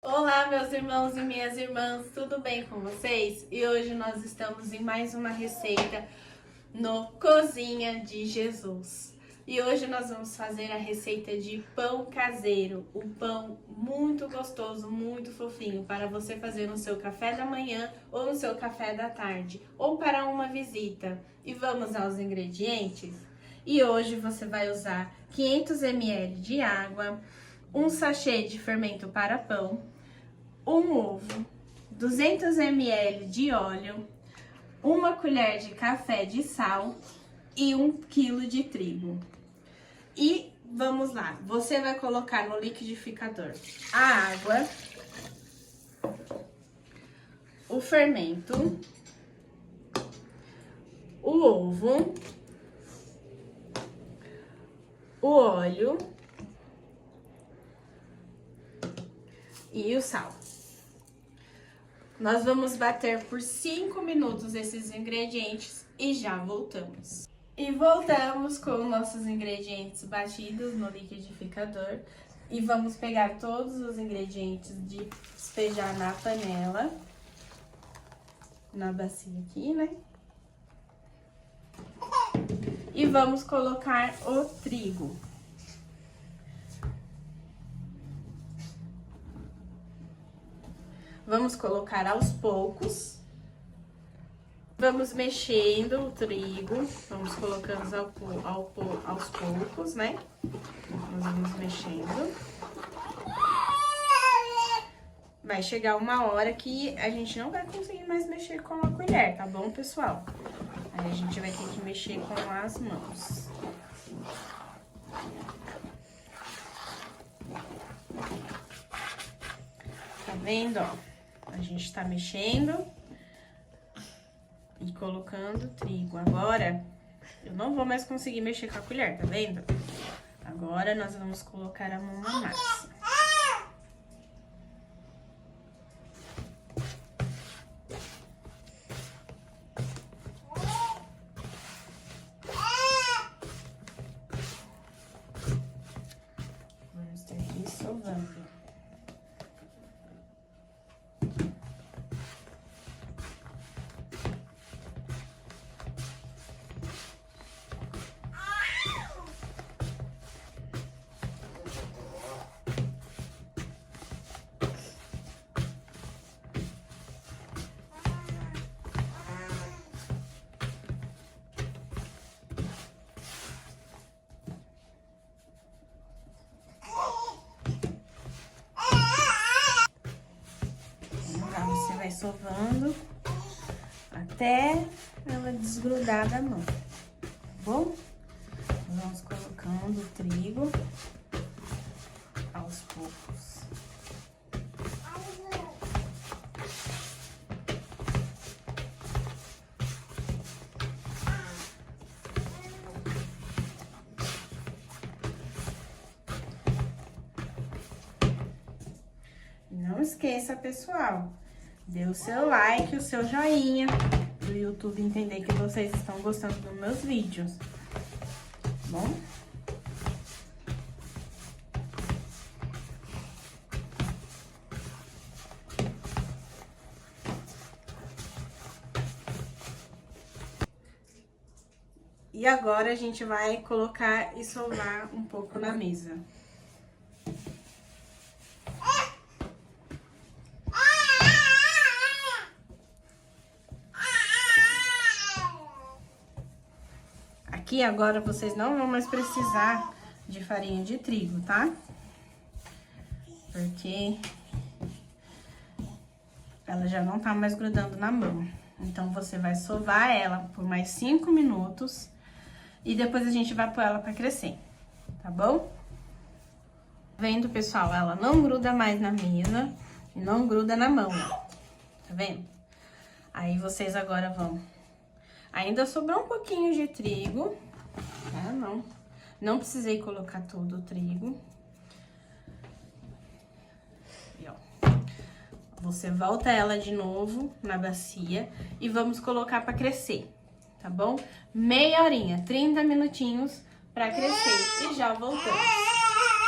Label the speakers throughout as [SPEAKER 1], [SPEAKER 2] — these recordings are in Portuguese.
[SPEAKER 1] Olá, meus irmãos e minhas irmãs, tudo bem com vocês? E hoje nós estamos em mais uma receita no Cozinha de Jesus. E hoje nós vamos fazer a receita de pão caseiro, um pão muito gostoso, muito fofinho, para você fazer no seu café da manhã ou no seu café da tarde, ou para uma visita. E vamos aos ingredientes? E hoje você vai usar 500 ml de água, um sachê de fermento para pão, um ovo, 200 ml de óleo, uma colher de café de sal e 1 quilo de trigo. E vamos lá, você vai colocar no liquidificador a água, o fermento, o ovo, o óleo e o sal. Nós vamos bater por 5 minutos esses ingredientes e já voltamos. E voltamos com nossos ingredientes batidos no liquidificador. E vamos pegar todos os ingredientes de despejar na panela. Na bacia aqui, né? E vamos colocar o trigo. Vamos colocar aos poucos. Vamos mexendo o trigo. Vamos colocando aos poucos, né? Nós vamos mexendo. Vai chegar uma hora que a gente não vai conseguir mais mexer com a colher, tá bom, pessoal? Aí a gente vai ter que mexer com as mãos. Tá vendo, ó? A gente tá mexendo e colocando trigo. Agora, eu não vou mais conseguir mexer com a colher, tá vendo? Agora, nós vamos colocar a mão na massa. Vamos ter que ir sovando. Você vai sovando até ela desgrudar da mão, tá bom? Vamos colocando o trigo aos poucos. Não esqueça, pessoal, dê o seu like, o seu joinha, para o YouTube entender que vocês estão gostando dos meus vídeos, tá bom? E agora a gente vai colocar e sovar um pouco na mesa. Aqui agora vocês não vão mais precisar de farinha de trigo, tá? Porque ela já não tá mais grudando na mão. Então, você vai sovar ela por mais 5 minutos e depois a gente vai pôr ela pra crescer, tá bom? Vendo, pessoal, ela não gruda mais na mesa e não gruda na mão, ó. Tá vendo? Aí, vocês agora vão... Ainda sobrou um pouquinho de trigo, tá? Não precisei colocar todo o trigo. E, ó. Você volta ela de novo na bacia e vamos colocar pra crescer, tá bom? Meia horinha, 30 minutinhos pra crescer e já voltamos.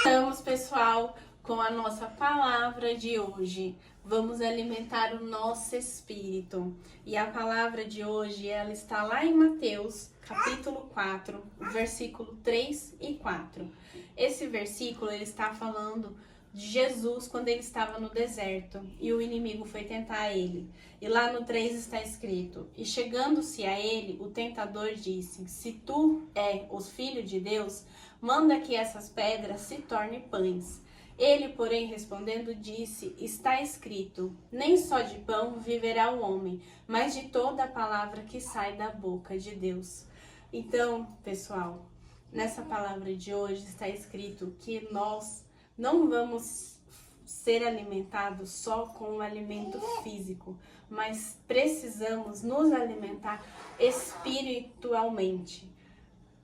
[SPEAKER 1] Voltamos, pessoal, com a nossa palavra de hoje. Vamos alimentar o nosso espírito. E a palavra de hoje, ela está lá em Mateus, capítulo 4, versículo 3 e 4. Esse versículo, ele está falando de Jesus quando ele estava no deserto e o inimigo foi tentar ele. E lá no 3 está escrito: e chegando-se a ele, o tentador disse: se tu é o filho de Deus, manda que essas pedras se tornem pães. Ele, porém, respondendo, disse: está escrito, nem só de pão viverá o homem, mas de toda a palavra que sai da boca de Deus. Então, pessoal, nessa palavra de hoje está escrito que nós não vamos ser alimentados só com o alimento físico, mas precisamos nos alimentar espiritualmente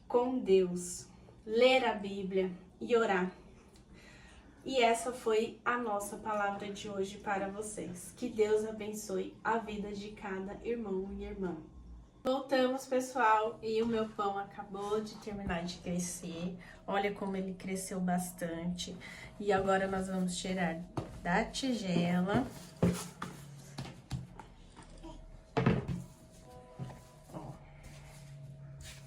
[SPEAKER 1] com Deus, ler a Bíblia e orar. E essa foi a nossa palavra de hoje para vocês. Que Deus abençoe a vida de cada irmão e irmã. Voltamos, pessoal, e o meu pão acabou de terminar de crescer. Olha como ele cresceu bastante. E agora nós vamos tirar da tigela. Ó,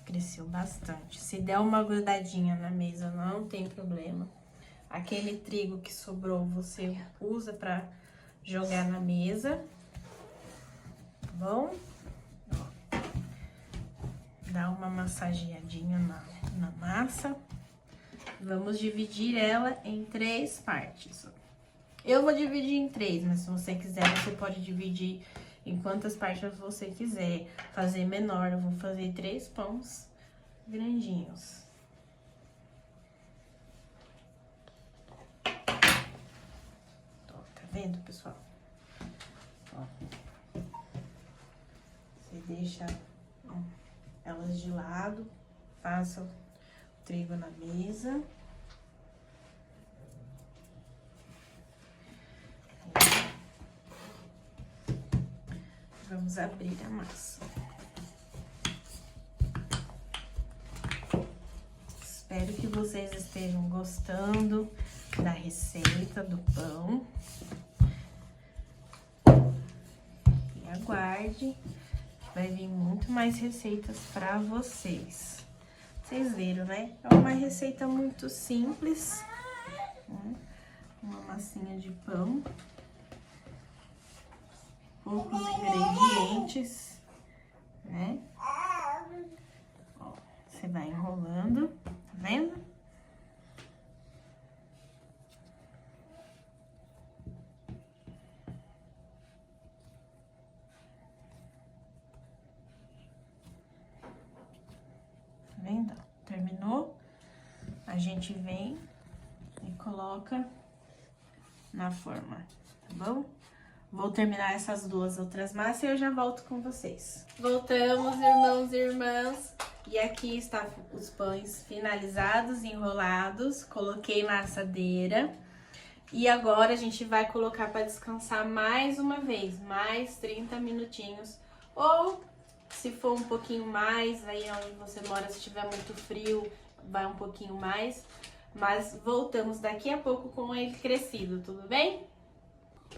[SPEAKER 1] cresceu bastante. Se der uma grudadinha na mesa, não tem problema. Aquele trigo que sobrou, você usa para jogar na mesa, tá bom? Ó, dá uma massageadinha na massa. Vamos dividir ela em 3 partes. Eu vou dividir em 3, mas se você quiser, você pode dividir em quantas partes você quiser. Fazer menor, eu vou fazer 3 pães grandinhos. Vendo, pessoal? Ó, você deixa elas de lado, passa o trigo na mesa. Vamos abrir a massa. Espero que vocês estejam gostando da receita do pão. Aguarde, vai vir muito mais receitas para vocês. Vocês viram, né? É uma receita muito simples, né? Uma massinha de pão, poucos ingredientes, né? Ó, você vai enrolando, tá vendo? Vendo? Terminou? A gente vem e coloca na forma, tá bom? Vou terminar essas 2 outras massas e eu já volto com vocês. Voltamos, irmãos e irmãs. E aqui está os pães finalizados, enrolados. Coloquei na assadeira. E agora a gente vai colocar para descansar mais uma vez, mais 30 minutinhos. Ou se for um pouquinho mais, aí onde você mora, se tiver muito frio, vai um pouquinho mais. Mas voltamos daqui a pouco com ele crescido, tudo bem?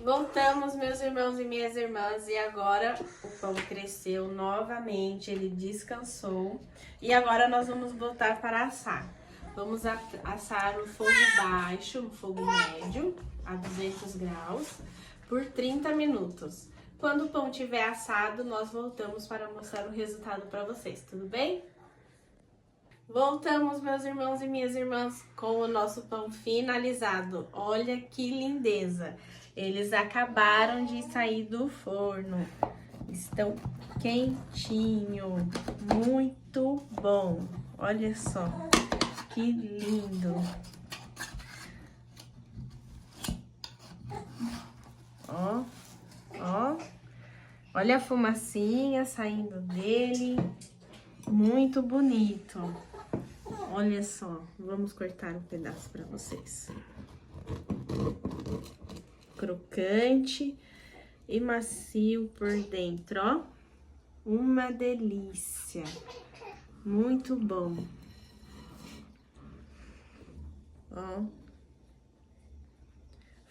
[SPEAKER 1] Voltamos, meus irmãos e minhas irmãs, e agora o pão cresceu novamente, ele descansou. E agora nós vamos botar para assar. Vamos assar no fogo baixo, no fogo médio, a 200 graus, por 30 minutos. Quando o pão tiver assado, nós voltamos para mostrar o resultado para vocês, tudo bem? Voltamos, meus irmãos e minhas irmãs, com o nosso pão finalizado. Olha que lindeza! Eles acabaram de sair do forno. Estão quentinho, muito bom. Olha só, que lindo! Ó, ó. Olha a fumacinha saindo dele. Muito bonito. Olha só, vamos cortar um pedaço para vocês. Crocante e macio por dentro, ó. Uma delícia. Muito bom. Ó.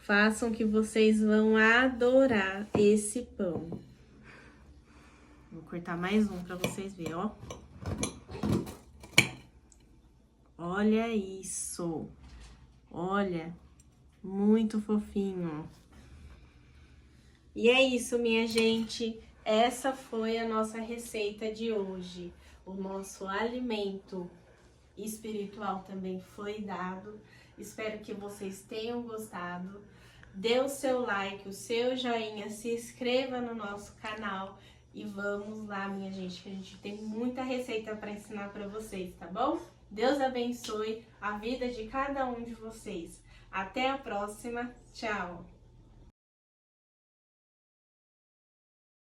[SPEAKER 1] Façam que vocês vão adorar esse pão. Vou cortar mais um para vocês verem, ó. Olha isso. Olha, muito fofinho. E é isso, minha gente. Essa foi a nossa receita de hoje. O nosso alimento espiritual também foi dado. Espero que vocês tenham gostado. Dê o seu like, o seu joinha, se inscreva no nosso canal e vamos lá, minha gente, que a gente tem muita receita para ensinar para vocês, tá bom? Deus abençoe a vida de cada um de vocês. Até a próxima. Tchau!